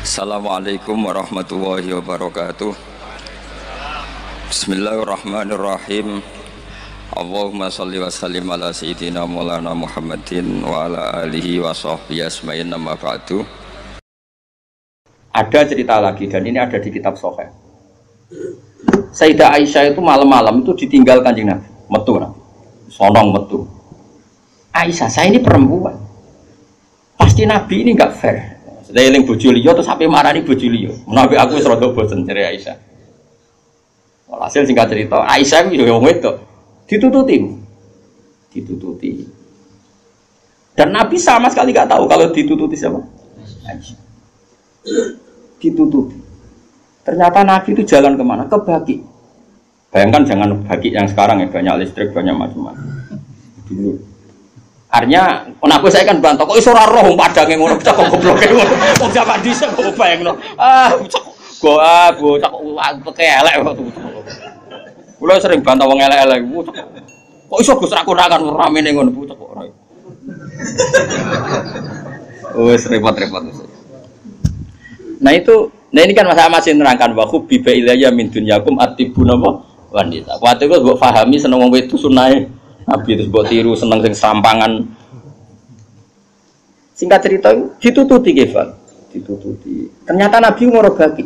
Assalamualaikum warahmatullahi wabarakatuh. Bismillahirrahmanirrahim. Allahumma salli wa sallim ala sayyidina maulana Muhammadin wa ala alihi wa sahbihi asma'in amma ba'du. Ada cerita lagi dan ini ada di kitab Sahih. Sayyidah Aisyah itu malam-malam itu ditinggal Kanjeng Nabi, metu Nabi. Sonong metu. Aisyah, saya ini perempuan. Pasti Nabi ini enggak fair. Saya eling bojo liya terus sampe marani bojo liya. Menawi aku wis rada bosen jare Aisyah. Walhasil singkat cerita, Aisyah itu yo wedok. Ditututi. Dan Nabi sama sekali enggak tahu kalau ditututi siapa? Aisyah. Ditututi. Ternyata Nabi itu jalan kemana? Ke Baqi. Bayangkan jangan Baqi yang sekarang ya, banyak listrik, banyak macam-macam. Dulu. Artinya, aku saya kan bantah, kok iso ora roh padange ngono, cek kok gobloke ngono. Wong jaman dhisik kok bayangno. Cek kok elek kok. Kula sering bantah wong elek-elek. Kok iso Gus ra kurangan ramene ngono, cek kok ora. Wes repot-repot. Nah ini kan Mas masih nerangkan wa khubbiba ilayya min dunyakum atibun apa wanita. Waktu itu mbok pahami seneng wong wedok sunahe Nabi terus mbok tiru seneng sing serampangan. Singkat cerita ditututi Kefal, ditututi. Ternyata Nabi ngoro Baqi.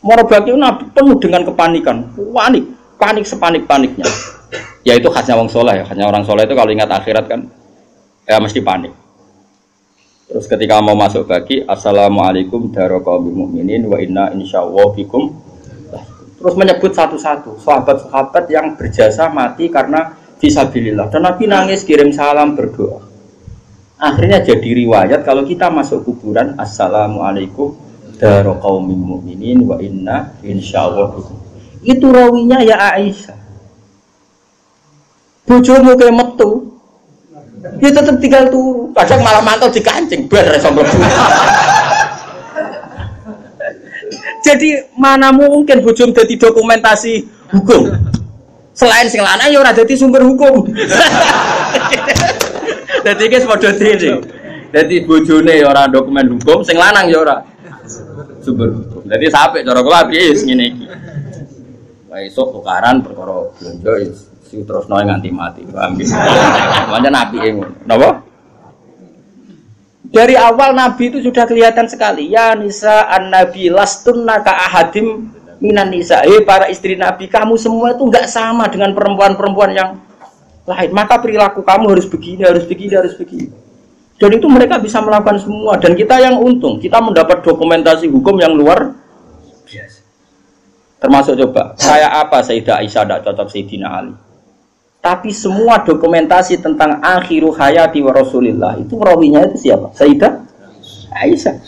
Ngoro Baqi Nabi penuh dengan kepanikan, panik sepanik-paniknya. Ya itu khasnya wong saleh ya, khasnya orang saleh itu kalau ingat akhirat kan ya mesti panik. Terus ketika mau masuk Baqi, assalamualaikum daraqaumil mukminin wa inna insyaallah bikum. Terus menyebut satu-satu sahabat-sahabat yang berjasa mati karena fisabilillah. Dan Nabi nangis kirim salam berdoa. Akhirnya jadi riwayat kalau kita masuk kuburan, assalamualaikum daraqaumil mukminin wa inna insyaallah bikum. Itu rawinya ya Aisyah. Bojomu ke metu. Dia tetap tinggal turu. Kadang malah mantau di kancing bar iso mlebu. Jadi mana mungkin bojomu dadi dokumentasi hukum. Selain sing lanang ya ora dadi sumber hukum. Dadi iki padha dhewe. Dadi bojone ya ora dokumen hukum, sing lanang ya ora sumber hukum. Dadi sampe cara kula piye wis ngene iki. Wae esuk tukaran perkara blonjo terusno nganti mati. Paham nggih? Pancen apike ngono. Napa? Dari awal Nabi itu sudah kelihatan sekali. Ya nisa an-nabi lastunna ka ahadim minan nisa. Para istri Nabi, kamu semua itu enggak sama dengan perempuan-perempuan yang lain. Maka perilaku kamu harus begini, harus begini, harus begini. Dan itu mereka bisa melakukan semua. Dan kita yang untung, kita mendapat dokumentasi hukum yang luar biasa. Termasuk coba, saya apa Sayyidah Aisyah tidak cocok Sayyidina Ali. Tapi semua dokumentasi tentang akhiru hayati wa Rasulillah itu rawinya itu siapa? Sayyidah Aisyah.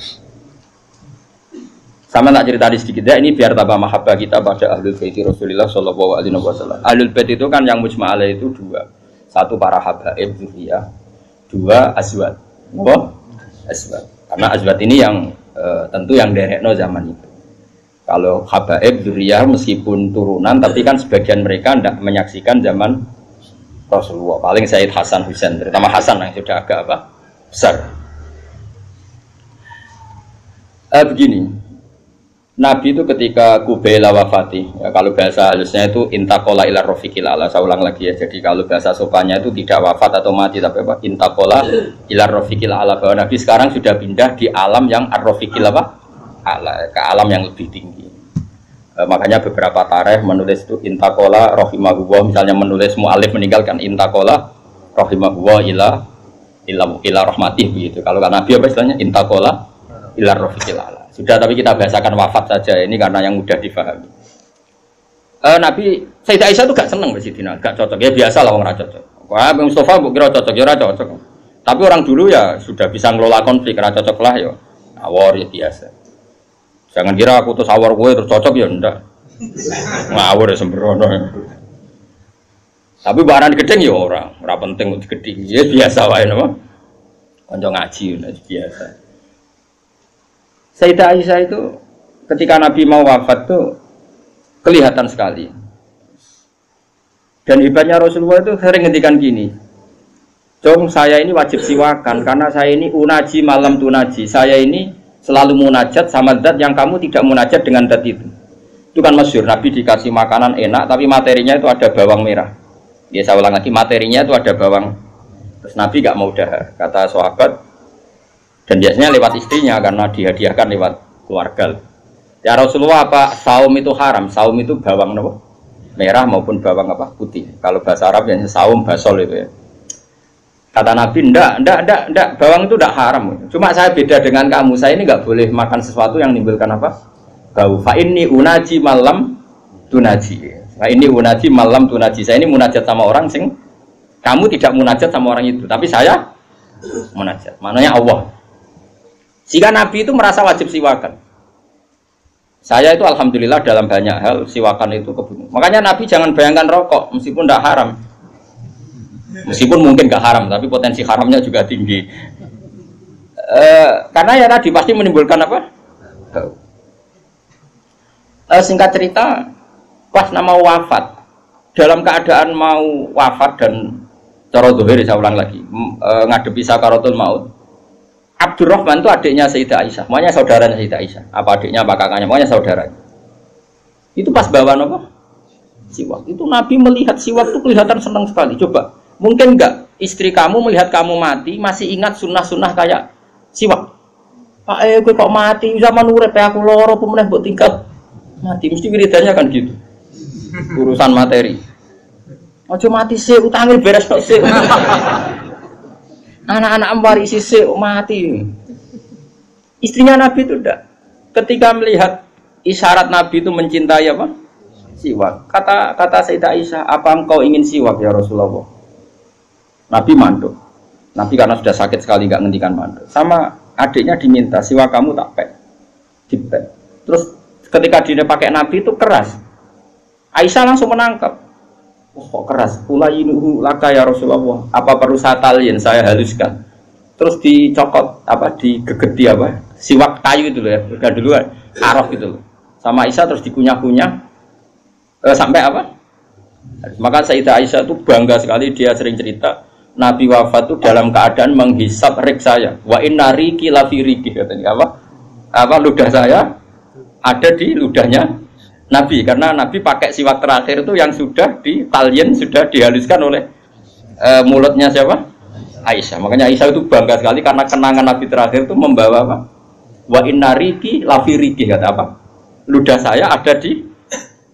Sama tak cerita sedikit ya, ini biar tambah mahabbah kita pada Ahlul Bait Rasulillah sallallahu alaihi wasallam. Ahlul Bait itu kan yang mujma' alaih itu dua. Satu para habaib dzurriyyah, dua azwat. Apa? Azwat. Karena azwat ini yang tentu yang derekno zaman itu. Kalau habaib dzurriyyah meskipun turunan tapi kan sebagian mereka tidak menyaksikan zaman Rasulullah, paling Sayyid Hasan Husain, terutama Hasan yang sudah agak besar. Begini, Nabi itu ketika Qubayla wafati, ya, kalau bahasa halusnya itu intakola ila rofiqil ala. Saya ulang lagi ya, jadi kalau bahasa sopannya itu tidak wafat atau mati, tapi apa? Intakola ila rofiqil ala. Bahwa Nabi sekarang sudah pindah di alam yang ar-rofiqil ala, ke alam yang lebih tinggi. Makanya beberapa tarikh menulis itu intakola rohimahullah, misalnya menulis mu'alif meninggalkan intakola rohimahullah ila rahmatih begitu. Kalau Nabi apa istilahnya intakola ila rofiqil ala. Sudah, tapi kita bahasakan wafat saja ini karena yang mudah difahami. Nabi Sayyidah Aisyah itu gak seneng Sidina, gak cocok ya, biasa lah orang cocok. Wah, Mustafa mbok kira cocok ya ora cocok. Tapi orang dulu ya sudah bisa ngelola konflik, ora cocok lah ya. Awor ya biasa. Jangan kira aku terus awar gue terus cocok ya ndak. Ngawur ya sembrono. Tapi barang gedeng ya ora penting untuk gedeng. Ya biasa wae napa. Kanca ngaji biasa. Sayyidah Aisyah itu ketika Nabi mau wafat tuh kelihatan sekali. Dan hebatnya Rasulullah itu sering ngendikan gini. Dong saya ini wajib siwakan karena saya ini unaji malam tunaji. Saya ini selalu munajat sama zat yang kamu tidak munajat dengan zat itu. Itu kan masyhur, Nabi dikasih makanan enak tapi materinya itu ada bawang merah. Ya saya ulang lagi, materinya itu ada bawang. Terus Nabi gak mau dahar, kata sahabat, dan biasanya lewat istrinya karena dihadiahkan lewat keluarga. Ya Rasulullah, apa saum itu haram? Saum itu bawang apa? Merah maupun bawang apa? Putih. Kalau bahasa Arab yang saum basol itu ya. Kata Nabi, enggak, bawang itu enggak haram. Cuma saya beda dengan kamu, saya ini enggak boleh makan sesuatu yang menimbulkan apa? Bau. Fa inni unaji malam tunaji. Fa inni unaji malam tunaji. Saya ini munajat sama orang sing kamu tidak munajat sama orang itu, tapi saya munajat. Maknanya Allah. Jika Nabi itu merasa wajib siwakan. Saya itu alhamdulillah dalam banyak hal siwakan itu kebunuh. Makanya Nabi jangan bayangkan rokok meskipun tidak haram. Meskipun mungkin gak haram, tapi potensi haramnya juga tinggi. Karena ya tadi pasti menimbulkan apa? Singkat cerita, pas nama wafat, dalam keadaan mau wafat dan cara zuhir, saya ulang lagi, ngadepi sakaratul maut. Abdurrahman itu adiknya Sayyidah Aisyah, makanya saudaranya Sayyidah Aisyah. Apa adiknya, apa kakaknya, makanya saudaranya. Itu pas bawa apa? Siwak. Itu Nabi melihat siwak itu kelihatan senang sekali. Coba. Mungkin enggak istri kamu melihat kamu mati masih ingat sunnah-sunnah kayak siwak. Pak gue kok mati zaman urip aku loro pemenang buat tingkat mati mesti wiridannya kan gitu. Urusan materi. Ojo mati sih utangnya beres tok sih. Anak-anak warisi sih mati. Istrinya Nabi itu enggak. Ketika melihat isyarat Nabi itu mencintai apa? Siwak. Kata Sayyidah Aisyah, apa engkau ingin siwak ya Rasulullah? Nabi manduk. Nabi karena sudah sakit sekali nggak ngendikan manduk. Sama adiknya diminta siwak kamu tak pek, dipek. Terus ketika dia pakai Nabi itu keras. Aisyah langsung menangkap. Oh, kok keras? Ulainuhu laka ya Rasulullah. Apa perlu saya talin? Saya haluskan. Terus dicokot apa? Digegeti apa? Siwak kayu itu loh ya. Udah duluan. Araf gitu loh. Sama Aisyah terus dikunyah-kunyah sampai apa? Maka Sayyidah Aisyah itu bangga sekali, dia sering cerita Nabi wafat itu dalam keadaan menghisap rik saya. Wa inna riki lafi riki katanya apa ludah saya ada di ludahnya Nabi karena Nabi pakai siwak terakhir itu yang sudah ditalyen, sudah dihaluskan oleh mulutnya siapa? Aisyah. Makanya Aisyah itu bangga sekali karena kenangan Nabi terakhir itu membawa apa? Wa inna riki lafi riki kata apa? Ludah saya ada di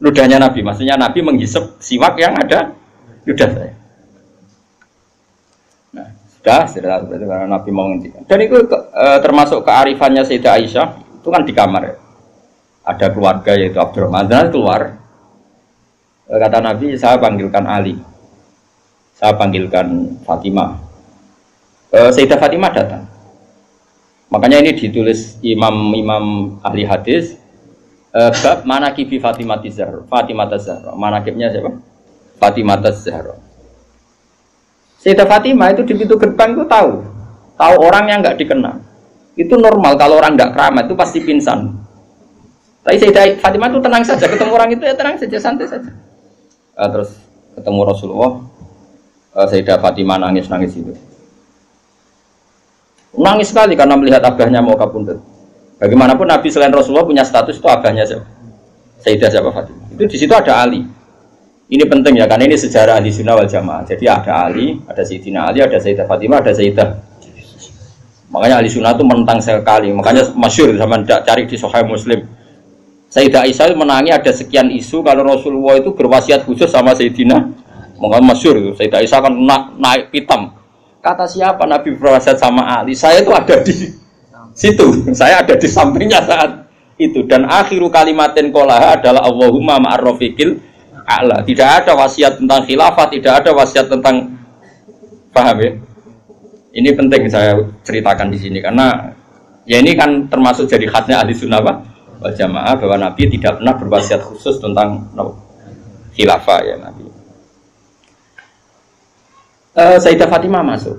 ludahnya Nabi. Maksudnya Nabi menghisap siwak yang ada ludah saya. Sudah berarti karena Nabi mau ngendikan. Dan itu termasuk kearifannya Sayyidah Aisyah, itu kan di kamar ya. Ada keluarga yaitu Abdurrahman, dan keluar. Kata Nabi, saya panggilkan Ali. Saya panggilkan Fatimah. Sayyidah Fatimah datang. Makanya ini ditulis imam ahli hadis bab manaqibi Fatimah Zahra. Manaqibnya siapa? Fatimah Zahra. Sayyidah Fatimah itu di pintu gerbang itu tahu orang yang nggak dikenal. Itu normal kalau orang nggak keramat itu pasti pingsan. Tapi Sayyidah Fatimah itu tenang saja, ketemu orang itu ya tenang saja, santai saja. Terus ketemu Rasulullah, Sayyidah Fatimah nangis itu. Nangis sekali karena melihat abahnya mau kabundut. Bagaimanapun Nabi selain Rasulullah punya status itu abahnya siapa? Sayyidah siapa Fatimah. Itu di situ ada Ali. Ini penting ya, karena ini sejarah ahli sunnah wal jamaah. Jadi ada Ali, ada Sayyidina Ali, ada Sayyidah Fatimah, ada Sayyidah. Makanya ahli sunnah itu menentang sekali. Makanya masyhur sama cari di Sahih Muslim. Sayyidah Aisyah menangi ada sekian isu kalau Rasulullah itu berwasiat khusus sama Sayyidina. Makanya masyhur itu. Sayyidah Aisyah kan naik pitam. Kata siapa Nabi berwasiat sama Ali? Saya itu ada di situ. Saya ada di sampingnya saat itu. Dan akhiru kalimatin qolaha adalah Allahumma ma'ar rafiqil a'la. Tidak ada wasiat tentang khilafah, tidak ada wasiat tentang, paham ya? Ini penting saya ceritakan di sini karena ya ini kan termasuk jadi khasnya ahli sunnah wal jamaah bahwa Nabi tidak pernah berwasiat khusus tentang khilafah ya Nabi. Sayyidah Fatimah masuk.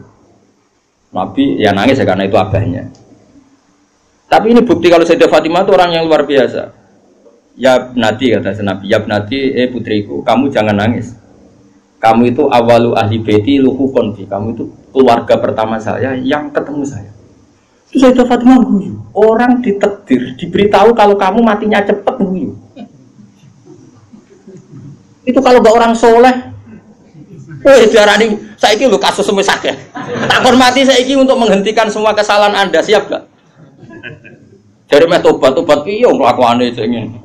Nabi ya nangis ya karena itu abahnya. Tapi ini bukti kalau Sayyidah Fatimah itu orang yang luar biasa. Ya Nabi kata Nabi, ya Nabi, putriku, kamu jangan nangis. Kamu itu awalu ahli baiti luhukon fi. Kamu itu keluarga pertama saya yang ketemu saya. Terus Sayyidah Fatimah guyu. Orang ditakdir, diberitahu kalau kamu matinya cepat guyu. Itu kalau gak orang soleh, diarani saiki lho kasus semisah ya. Tak hormati saiki untuk menghentikan semua kesalahan Anda, siap gak? Dari tobat piye nglakuane sing ngene.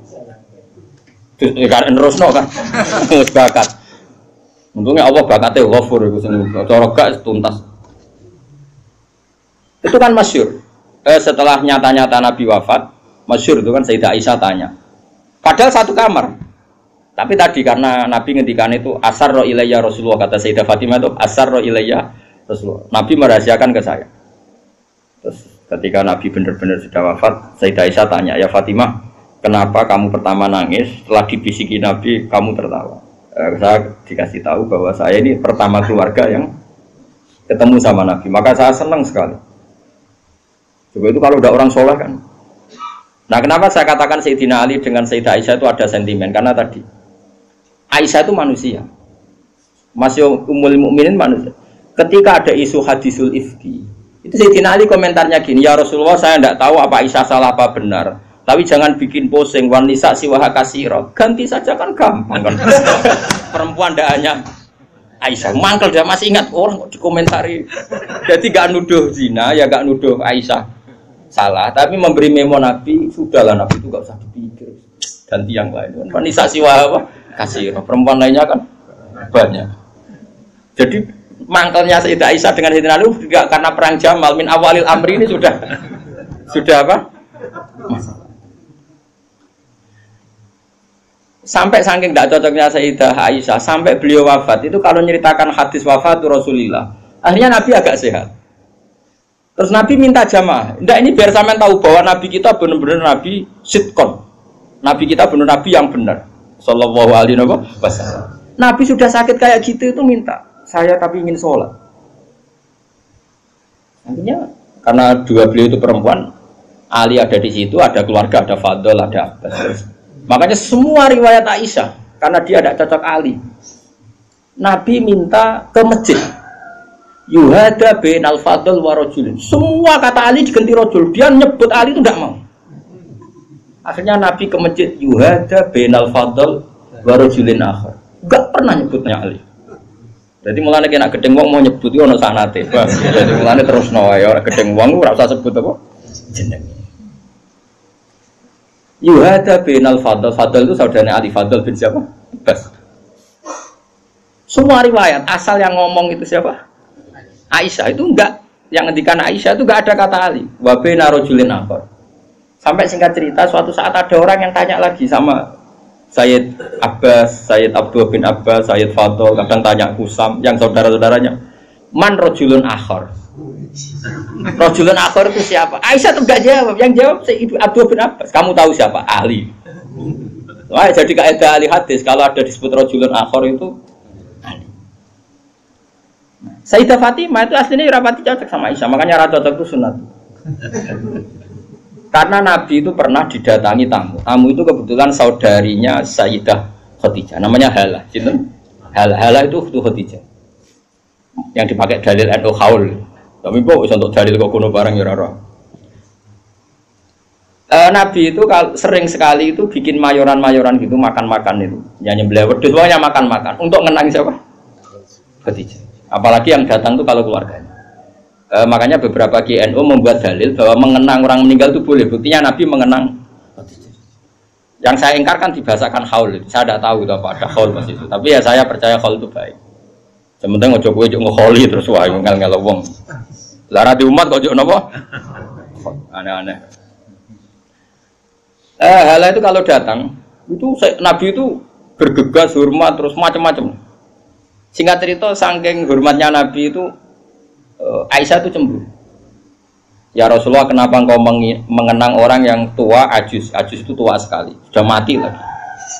Terusno kan. Wis bakat. Untungnya Allah bakatnya ghafur itu sendiri. Cara gak tuntas. Itu kan masyhur. Setelah nyata-nyata Nabi wafat, masyhur itu kan Sayyidah Aisyah tanya. Padahal satu kamar. Tapi tadi karena Nabi ngendikan itu asarra ilayya Rasulullah, kata Sayyidah Fatimah itu asarra ilayya Rasulullah. Nabi merahasiakan ke saya. Terus ketika Nabi benar-benar sudah wafat, Sayyidah Aisyah tanya, "Ya Fatimah, kenapa kamu pertama nangis? Setelah dibisiki Nabi, kamu tertawa?" Saya dikasih tahu bahwa saya ini pertama keluarga yang ketemu sama Nabi. Maka saya senang sekali. Coba itu kalau udah orang soleh kan. Nah, kenapa saya katakan Sayyidina Ali dengan Sayyidah Aisyah itu ada sentimen? Karena tadi Aisyah itu manusia, masih Ummul Mukminin manusia. Ketika ada isu hadisul ifki, itu Sayyidina Ali komentarnya gini, "Ya Rasulullah, saya tidak tahu apa Aisyah salah apa benar. Tapi jangan bikin pusing, wanita siwaha kasiro. Ganti saja kan gampang kan." Perempuan tidak hanya Aisyah. Mangkel dia masih ingat orang kok dikomentari. Jadi gak nuduh zina, ya gak nuduh Aisyah salah. Tapi memberi memo Nabi, sudahlah Nabi itu gak usah dipikir. Ganti yang lain. Wanita siwaha apa kasiro. Perempuan lainnya kan banyak. Jadi mangkelnya Sayyidah Aisyah dengan Sayyidina Ali juga karena perang Jamal min awalil amri ini sudah apa? Masalah. Sampai saking tidak cocoknya Sayyidah Aisyah, sampai beliau wafat itu kalau menceritakan hadis wafat Rasulullah, akhirnya Nabi agak sehat. Terus Nabi minta jamaah. Enggak, ini biar sampean tahu bahwa Nabi kita benar-benar Nabi sidqon. Nabi kita benar Nabi yang benar. Sallallahu alaihi wasallam. Nabi sudah sakit kayak gitu itu minta, "Saya tapi ingin sholat." Akhirnya karena dua beliau itu perempuan, Ali ada di situ, ada keluarga, ada Fadl, ada Abbas. Makanya semua riwayat Aisyah, karena dia tidak cocok Ali, Nabi minta ke masjid. Yuhada bin al-Fadl wa rajulin. Semua kata Ali diganti rajul. Dia nyebut Ali itu tidak mau. Akhirnya Nabi ke masjid. Yuhada bin al-Fadl wa rajulin akhar. Enggak pernah nyebutnya Ali. Jadi mulanya kena gedeng wong mau nyebut itu ono sanate. Jadi mulanya terus nawa ya orang gedeng wong ora usah sebut apa jeneng. Yuhada bin al-Fadl. Fadl itu saudaranya Ali. Fadl bin siapa? Bas. Semua riwayat asal yang ngomong itu siapa? Aisyah. Itu enggak, yang ngendikan Aisyah itu enggak ada kata Ali. Wa bina rajulin akhar. Sampai singkat cerita suatu saat ada orang yang tanya lagi sama Sayyid Abbas, Sayyid Abdul bin Abbas, Sayyid Fadl, kadang tanya Kusam yang saudara-saudaranya. Man rajulun akhar. Rajulun akhar itu siapa? Aisyah tuh enggak jawab. Yang jawab Sayyid Abdul bin Abbas. Kamu tahu siapa? Ali. Wah, jadi kaidah ahli hadis kalau ada disebut rajulun akhar itu Ali. Sayyidah Fatimah itu aslinya rapati cocok sama Aisyah, makanya ra cocok itu sunat. Karena Nabi itu pernah didatangi tamu. Tamu itu kebetulan saudarinya Sayyidah Khadijah, namanya Halah. Halah itu Khadijah. Yang dipakai dalil NU Haul. Tapi kok untuk dalil kok kuno barang ya ora. Nabi itu sering sekali itu bikin mayoran-mayoran gitu, makan-makan itu. Nyanyi beliau wedhus wanya makan-makan untuk ngenang siapa? Khadijah. Apalagi yang datang itu kalau keluarganya. Makanya beberapa KNU membuat dalil bahwa mengenang orang meninggal itu boleh. Buktinya Nabi mengenang Khadijah. Yang saya ingkar kan dibahasakan haul. Saya tidak tahu itu apa ada haul pas itu. Tapi ya saya percaya haul itu baik. Sementara ojo kowe ojo ngkholi terus wae ngel-ngel wong. Lara di umat kok ojo napa? Aneh-aneh. Halah itu kalau datang itu Nabi itu bergegas hormat terus macam-macam. Singkat cerita saking hormatnya Nabi itu Aisyah itu cemburu. Ya Rasulullah, kenapa engkau mengenang orang yang tua ajus? Ajus itu tua sekali, sudah mati lagi.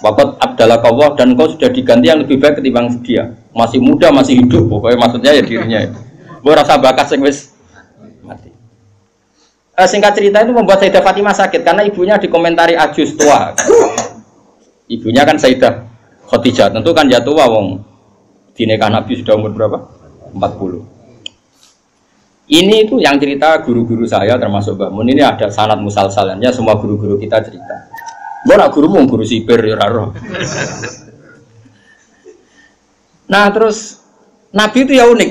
Waqat abdalakallah, dan engkau sudah diganti yang lebih baik ketimbang dia. Masih muda, masih hidup, pokoknya maksudnya ya dirinya itu. Gue rasa bakat sing wis mati. Singkat cerita itu membuat Sayyidah Fatimah sakit karena ibunya dikomentari ajus tua. Ibunya kan Sayyidah Khadijah, tentu kan ya tua wong. Di nikah Nabi sudah umur berapa? 40. Ini itu yang cerita guru-guru saya termasuk Mbah Mun, ini ada sanad musalsalannya, semua guru-guru kita cerita. Mbok nak gurumu guru sipir ya ora. Nah, terus Nabi itu ya unik,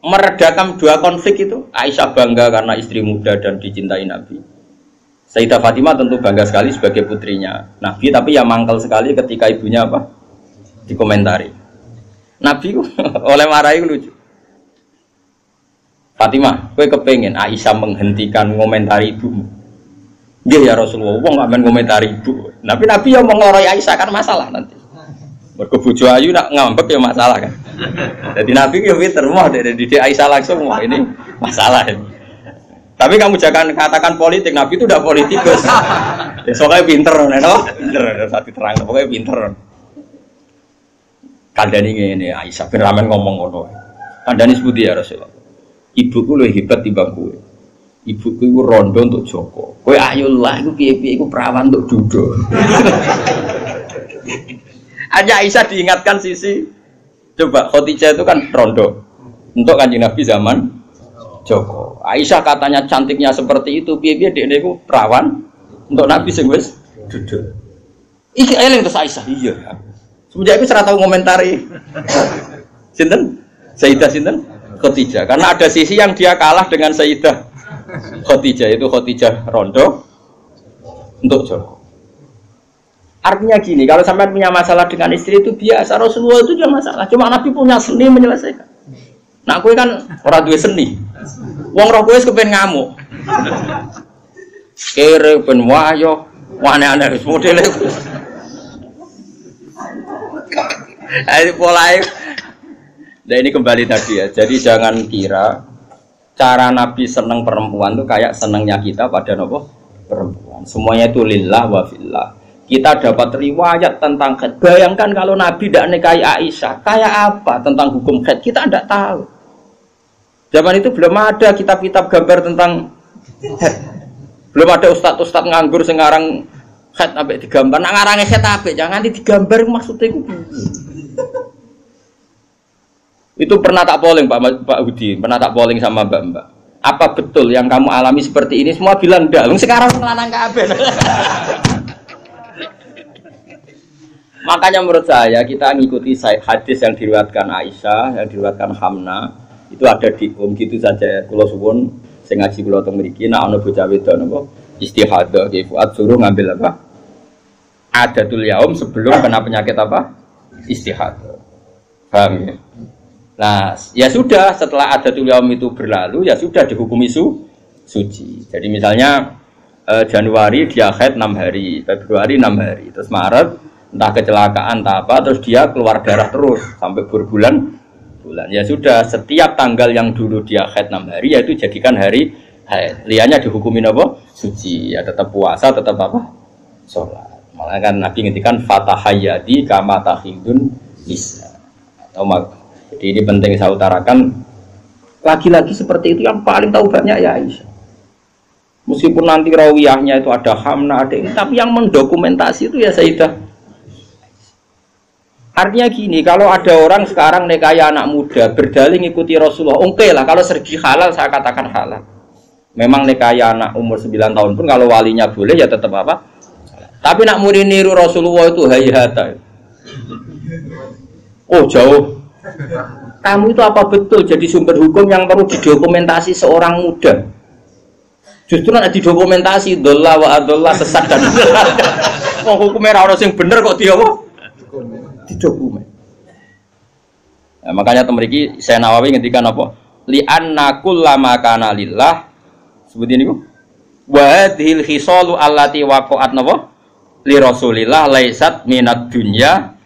meredakan dua konflik itu. Aisyah bangga karena istri muda dan dicintai Nabi. Sayyidah Fatimah tentu bangga sekali sebagai putrinya Nabi, tapi ya mangkel sekali ketika ibunya apa? Dikomentari. Nabi oleh marahi lucu. Fatimah, kowe kepengen Aisyah menghentikan ngomentari ibumu? Nggih ya Rasulullah, wong gak men ngomentari ibu. Tapi Nabi yang mengloroi Aisyah kan masalah nanti. Mergo bojo ayu nak ngambek ya masalah kan. Jadi Nabi yo pinter moh dari didik Aisyah langsung, wah ini masalah ini. Tapi kamu jangan katakan politik, Nabi itu udah politikus. Ya soalnya pinter, no? Pinter, satu terang, pokoknya pinter. Kandani ngene Aisyah ben ramen ngomong ngono. Kandani sebuti ya Rasulullah. Ibuku luwih hebat timbang kowe. Ibuku iku rondo untuk Joko. Kowe ayo lah iku piye-piye iku perawan untuk Dudo. Hanya Aisyah diingatkan sisi coba Khadijah itu kan rondo untuk Kanjeng Nabi zaman Joko. Aisyah katanya cantiknya seperti itu, piye-piye dekne iku perawan untuk Nabi sing wis Dudo. Iki eling terus Aisyah. Iya. Semenjak itu ora tau ngomentari. Sinten? Sayyidah sinten? Khadijah, karena ada sisi yang dia kalah dengan Sayyidah Khadijah, itu Khadijah rondo untuk Joko. Artinya gini, kalau sampai punya masalah dengan istri itu biasa, Rasulullah itu juga masalah, cuma Nabi punya seni menyelesaikan. Nah, kowe kan orang duwe seni, wong roh kowe kepen ngamuk, kere ben wayo, aneh-aneh modele. Ayo polai. Nah ini kembali tadi ya, jadi jangan kira cara Nabi seneng perempuan itu kayak senengnya kita pada nopo perempuan. Semuanya itu lillah wa fillah. Kita dapat riwayat tentang khed. Bayangkan kalau Nabi tidak nikahi Aisyah, kayak apa tentang hukum khed? Kita tidak tahu. Zaman itu belum ada kitab-kitab gambar tentang khed. Belum ada ustadz-ustadz nganggur sekarang khed sampai digambar. Nak ngarangnya khed apa? Jangan digambar maksudnya itu. Itu pernah tak polling Pak Hudi, pernah tak polling sama Mbak. Apa betul yang kamu alami seperti ini? Semua bilang enggak. Sekarang ngelanang kabeh. Makanya menurut saya kita ngikuti hadis yang diriwayatkan Aisyah, yang diriwayatkan Hamna, itu ada di gitu saja. Kula suwun sing ngaji kula teng mriki nek ana bocah wedok napa istihadah ki Fuad suruh ngambil apa? Adatul yaum sebelum kena penyakit apa? Istihadah. Paham ya? Nah, ya sudah setelah adatul yaum itu berlalu, ya sudah dihukumi suci. Jadi misalnya Januari dia haid 6 hari, Februari 6 hari, terus Maret entah kecelakaan entah apa, terus dia keluar darah terus sampai berbulan-bulan. Ya sudah, setiap tanggal yang dulu dia haid 6 hari, yaitu jadikan hari haid. Liannya dihukumin apa? Suci. Ya tetap puasa, tetap apa? Sholat. Malah kan Nabi ngintikan fatahayyadi kama tahidun nisa. Atau jadi ini penting saya utarakan, lagi-lagi seperti itu yang paling tahu banyak ya Aisyah. Meskipun nanti rawiyahnya itu ada Hamna, ada ini, tapi yang mendokumentasi itu ya Sayyidah. Artinya gini, kalau ada orang sekarang nikahi anak muda berdalih ngikuti Rasulullah, oke lah, kalau segi halal saya katakan halal. Memang nikahi anak umur 9 tahun pun kalau walinya boleh ya tetap apa? Tapi nak murid niru Rasulullah itu hayata. Oh jauh. Kamu itu apa betul jadi sumber hukum yang perlu didokumentasi seorang muda? Justru nak didokumentasi dolla wa adolla sesat dan oh hukumnya orang yang bener kok dia apa? Didokumen. Nah, makanya temeriki saya Nawawi ngendikan apa? Li anna kullama kana lillah seperti ini kok. Wa hadhil khisalu allati waqa'at napa? Li Rasulillah laisat minad dunya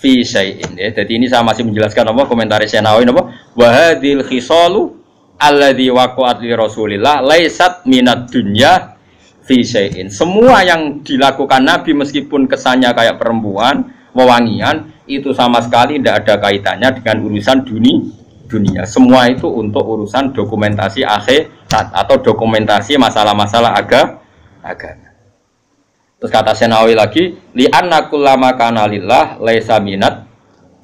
fi syai'in. Ya, jadi ini saya masih menjelaskan apa komentar saya Nawawi apa? Wa hadhil khisalu alladzi waqa'at li Rasulillah laisat minad dunya fi syai'in. Semua yang dilakukan Nabi meskipun kesannya kayak perempuan, wewangian, itu sama sekali tidak ada kaitannya dengan urusan dunia. Semua itu untuk urusan dokumentasi akhirat atau dokumentasi masalah-masalah agama. Terus kata Senawi lagi, li anna kullama kana lillah laisa minat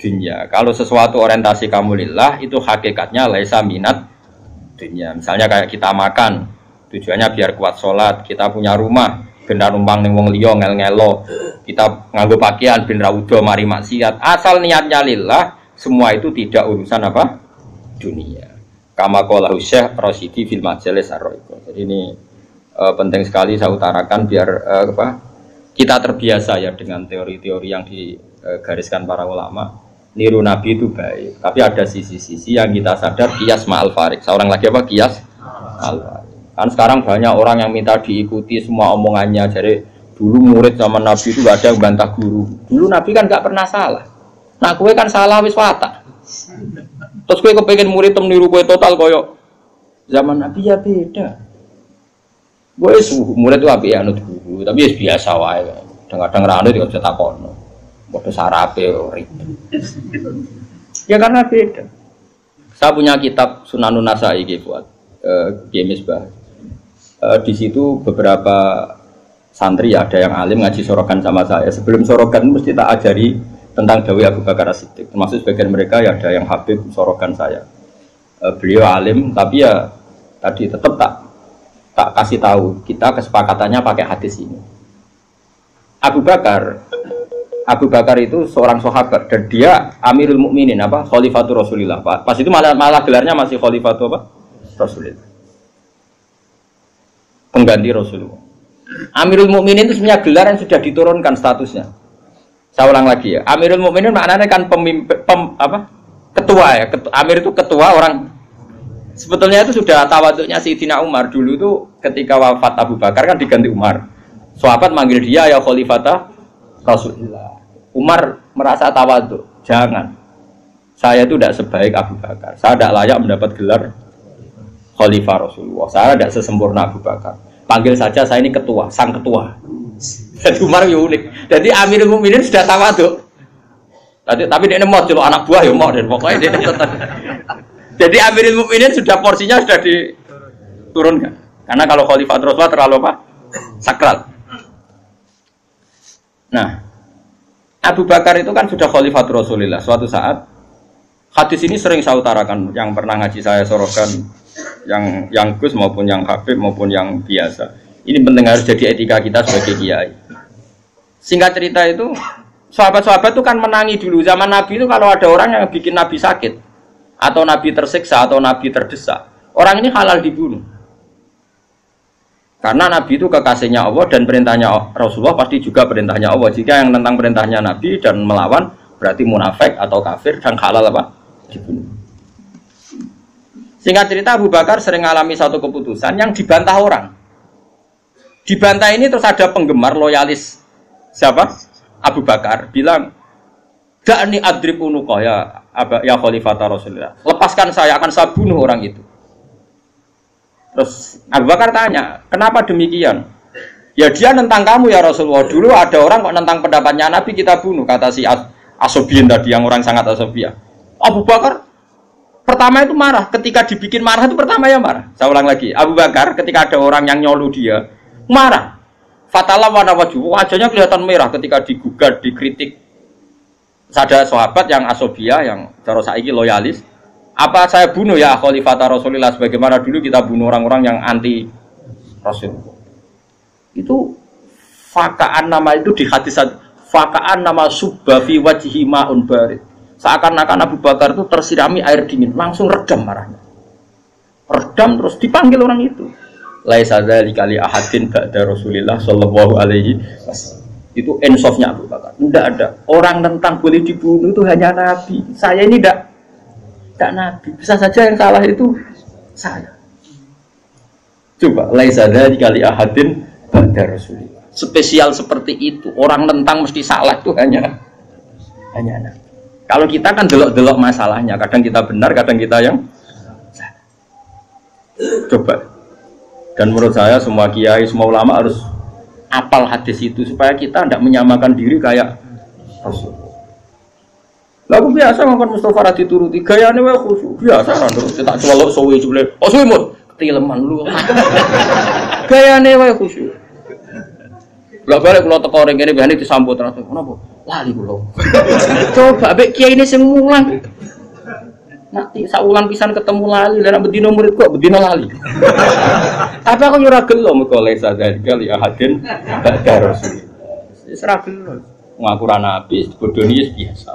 dunya. Kalau sesuatu orientasi kamu lillah itu hakikatnya laisa minat dunia. Misalnya kayak kita makan, tujuannya biar kuat sholat. Kita punya rumah, ben ra numpang ning wong liya ngel-ngelo. Kita nganggo pakaian ben ra udo mari maksiat. Asal niatnya lillah, semua itu tidak urusan apa? Dunia. Kama qala Syekh Rasyidi fil Majalis Ar-Ra'iqah. Jadi ini penting sekali saya utarakan biar kita terbiasa ya dengan teori-teori yang digariskan para ulama. Niru Nabi itu baik, tapi ada sisi-sisi yang kita sadar kias ma'al farik. Seorang lagi apa kias ma'al farik. Kan sekarang banyak orang yang minta diikuti semua omongannya. Jadi dulu murid zaman Nabi itu gak ada yang bantah guru. Dulu Nabi kan gak pernah salah. Nah kue kan salah wis watak. Terus kue kepengen murid niru kue total koyok zaman Nabi ya beda. Gue murid itu api anut guru, tapi ya biasa wae. Kadang-kadang rano juga bisa takon. Bodoh sarape ribet. Ya karena beda. Saya punya kitab Sunanun Nasai buat Misbah. Di situ beberapa santri ada yang alim ngaji sorogan sama saya. Sebelum sorogan mesti tak ajari tentang Dawi Abu Bakar As-Siddiq. Termasuk sebagian mereka ya ada yang habib sorogan saya. Beliau alim tapi ya tadi tetap tak kasih tahu. Kita kesepakatannya pakai hadis ini. Abu Bakar itu seorang sahabat dan dia Amirul Mukminin Khalifatul Rasulillah. Pas itu malah gelarnya masih Khalifatul Rasulillah. Pengganti Rasulullah. Amirul Mukminin itu sebenarnya gelar yang sudah diturunkan statusnya. Saya ulang lagi ya. Amirul Mukminin maknanya kan ketua ya. Amir itu ketua orang. Sebetulnya itu sudah tawaduknya Sayyidina Umar dulu itu ketika wafat Abu Bakar kan diganti Umar. Sahabat manggil dia ya Khalifatah Rasulullah. Umar merasa tawaduk. Jangan. Saya itu tidak sebaik Abu Bakar. Saya tidak layak mendapat gelar Khalifah Rasulullah. Saya tidak sesempurna Abu Bakar. Panggil saja saya ini ketua, sang ketua. Jadi Umar ya unik. Jadi Amirul Mukminin sudah tawaduk. Tapi dia mau celok anak buah ya mau dan pokoknya dia tetap. Jadi Amirul Mukminin sudah porsinya sudah diturunkan. Karena kalau Khalifah Rasulullah terlalu sakral. Nah, Abu Bakar itu kan sudah Khalifah Rasulullah. Suatu saat hadis ini sering saya utarakan, yang pernah ngaji saya sorokan, yang Gus maupun yang Habib maupun yang biasa. Ini penting harus jadi etika kita sebagai kiai. Singkat cerita itu, sahabat-sahabat itu kan menangi dulu zaman Nabi itu kalau ada orang yang bikin Nabi sakit atau Nabi tersiksa atau Nabi terdesak, orang ini halal dibunuh. Karena Nabi itu kekasihnya Allah dan perintahnya Rasulullah pasti juga perintahnya Allah. Jika yang tentang perintahnya Nabi dan melawan berarti munafik atau kafir dan halal dibunuh. Singkat cerita Abu Bakar sering mengalami satu keputusan yang dibantah orang. Dibantah ini terus ada penggemar loyalis siapa? Abu Bakar bilang, "Da'ni adrib unuqah ya Khalifata Rasulullah. Lepaskan saya akan saya bunuh orang itu." Terus Abu Bakar tanya, kenapa demikian? Ya dia nentang kamu ya Rasulullah. Dulu ada orang kok nentang pendapatnya Nabi kita bunuh, kata si Asobian tadi yang orang sangat asobia. Abu Bakar pertama itu marah, ketika dibikin marah itu pertama ya marah. Saya ulang lagi, Abu Bakar ketika ada orang yang nyolu dia marah. Fatalah warna wajahnya kelihatan merah ketika digugat, dikritik. Ada sahabat yang asobia, yang cara saiki loyalis. Apa saya bunuh ya Khalifah Rasulullah sebagaimana dulu kita bunuh orang-orang yang anti Rasul. Itu fakaan nama itu di hadis fakaan nama subba fi wajhi ma'un barid. Seakan-akan Abu Bakar itu tersirami air dingin, langsung redam marahnya. Redam terus dipanggil orang itu. Laisa dzalika li ahadin ba'da Rasulillah sallallahu alaihi wasallam. Itu ensofnya Abu Bakar. Tidak ada orang tentang boleh dibunuh itu hanya Nabi. Saya ini tidak Nabi, bisa saja yang salah itu saya. Coba, laisa dzalika li ahadin ba'da Rasulillah. Spesial seperti itu, orang tentang mesti salah itu hanya Nabi. Kalau kita kan delok-delok masalahnya, kadang kita benar, kadang kita yang salah. Coba. Dan menurut saya semua kiai, semua ulama harus apal hadis itu supaya kita tidak menyamakan diri kayak Rasul. Lalu biasa ngomong Mustafa Radhi turuti gayane wae khusyuk biasa kan terus tak celok suwe jule. Oh suwe mut ketileman lu. Gayane wae khusyuk. Lah balik kula teko ring kene biasane disambut terus. Kenapa? Lali kula. Coba mbek kiai ini sing mulang. Nanti saulan pisan ketemu lali, lan bedino murid kok bedino lali. Tapi aku yo ora gelo mergo lesa kali ahadin ba'da rasul. Wis ora gelo. Ngaku ra nabi bodoni biasa.